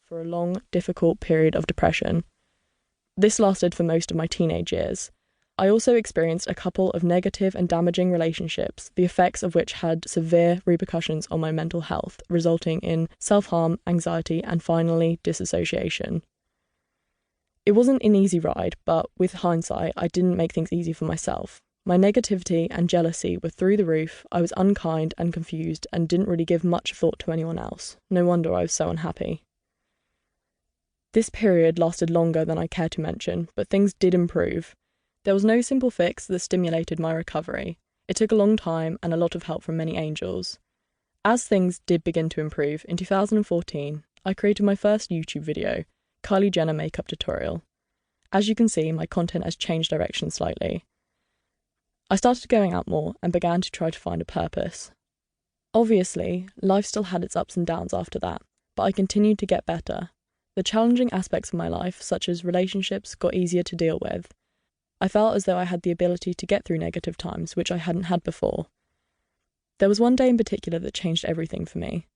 for a long, difficult period of depression. This lasted for most of my teenage years. I also experienced a couple of negative and damaging relationships, the effects of which had severe repercussions on my mental health, resulting in self-harm, anxiety, and finally, disassociation. It wasn't an easy ride, but with hindsight, I didn't make things easy for myself. My negativity and jealousy were through the roof. I was unkind and confused and didn't really give much thought to anyone else. No wonder I was so unhappy. This period lasted longer than I care to mention, but things did improve. There was no simple fix that stimulated my recovery. It took a long time and a lot of help from many angels. As things did begin to improve, in 2014, I created my first YouTube video, Kylie Jenner Makeup Tutorial. As you can see, my content has changed direction slightly. I started going out more and began to try to find a purpose. Obviously, life still had its ups and downs after that, but I continued to get better. The challenging aspects of my life, such as relationships, got easier to deal with. I felt as though I had the ability to get through negative times, which I hadn't had before. There was one day in particular that changed everything for me.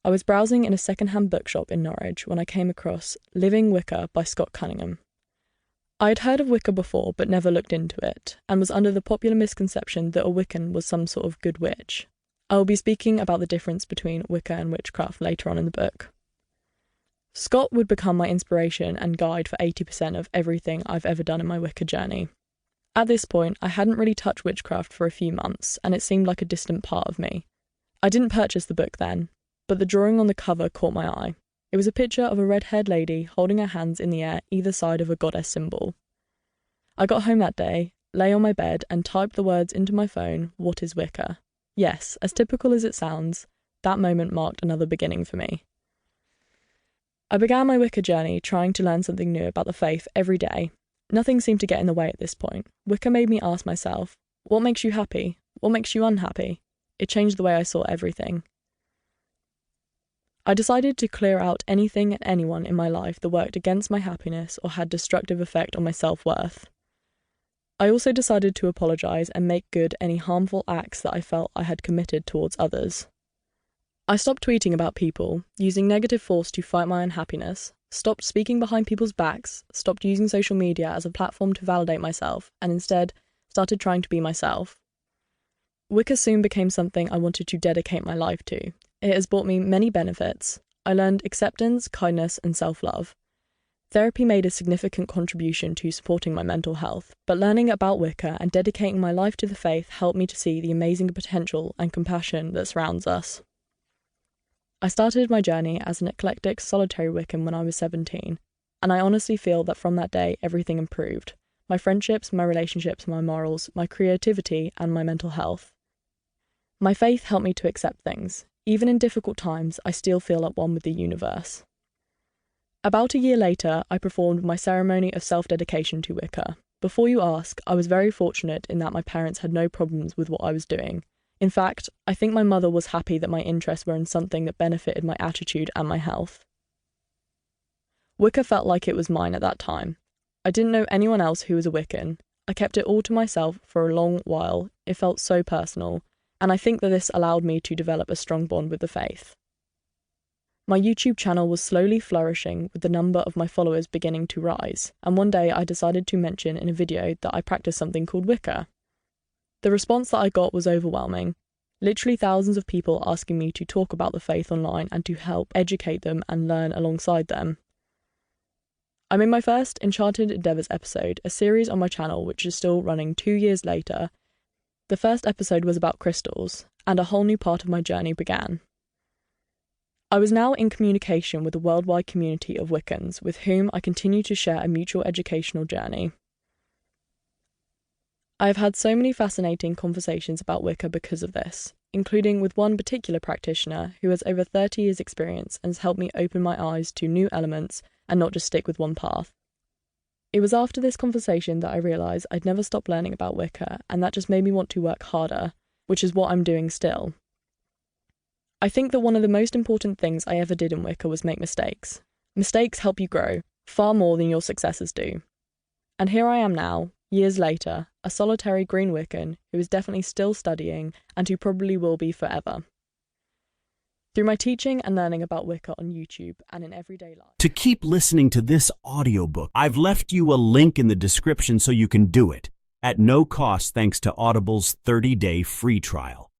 I was browsing in a second-hand bookshop in Norwich when I came across Living Wicca by Scott Cunningham. I had heard of Wicca before but never looked into it, and was under the popular misconception that a Wiccan was some sort of good witch. I will be speaking about the difference between Wicca and witchcraft later on in the book. Scott would become my inspiration and guide for 80% of everything I've ever done in my Wicca journey. At this point, I hadn't really touched witchcraft for a few months, and it seemed like a distant part of me. I didn't purchase the book then, but the drawing on the cover caught my eye. It was a picture of a red-haired lady holding her hands in the air either side of a goddess symbol. I got home that day, lay on my bed, and typed the words into my phone, "What is Wicca?" Yes, as typical as it sounds, that moment marked another beginning for me. I began my Wicca journey trying to learn something new about the faith every day. Nothing seemed to get in the way at this point. Wicca made me ask myself, what makes you happy? What makes you unhappy? It changed the way I saw everything. I decided to clear out anything and anyone in my life that worked against my happiness or had destructive effect on my self-worth. I also decided to apologise and make good any harmful acts that I felt I had committed towards others. I stopped tweeting about people, using negative force to fight my unhappiness, stopped speaking behind people's backs, stopped using social media as a platform to validate myself, and instead started trying to be myself. Wicca soon became something I wanted to dedicate my life to. It has brought me many benefits. I learned acceptance, kindness, and self-love. Therapy made a significant contribution to supporting my mental health, but learning about Wicca and dedicating my life to the faith helped me to see the amazing potential and compassion that surrounds us. I started my journey as an eclectic, solitary Wiccan when I was 17, and I honestly feel that from that day everything improved. My friendships, my relationships, my morals, my creativity, and my mental health. My faith helped me to accept things. Even in difficult times, I still feel at one with the universe. About a year later, I performed my ceremony of self-dedication to Wicca. Before you ask, I was very fortunate in that my parents had no problems with what I was doing. In fact, I think my mother was happy that my interests were in something that benefited my attitude and my health. Wicca felt like it was mine at that time. I didn't know anyone else who was a Wiccan. I kept it all to myself for a long while. It felt so personal, and I think that this allowed me to develop a strong bond with the faith. My YouTube channel was slowly flourishing, with the number of my followers beginning to rise, and one day I decided to mention in a video that I practiced something called Wicca. The response that I got was overwhelming. Literally thousands of people asking me to talk about the faith online and to help educate them and learn alongside them. I'm in my first Enchanted Endeavours episode, a series on my channel which is still running 2 years later. The first episode was about crystals, and a whole new part of my journey began. I was now in communication with a worldwide community of Wiccans with whom I continue to share a mutual educational journey. I have had so many fascinating conversations about Wicca because of this, including with one particular practitioner who has over 30 years' experience and has helped me open my eyes to new elements and not just stick with one path. It was after this conversation that I realised I'd never stop learning about Wicca, and that just made me want to work harder, which is what I'm doing still. I think that one of the most important things I ever did in Wicca was make mistakes. Mistakes help you grow, far more than your successes do. And here I am now, years later, a solitary green Wiccan who is definitely still studying and who probably will be forever. through my teaching and learning about Wicca on YouTube and in everyday life. To keep listening to this audiobook, I've left you a link in the description so you can do it at no cost thanks to Audible's 30-day free trial.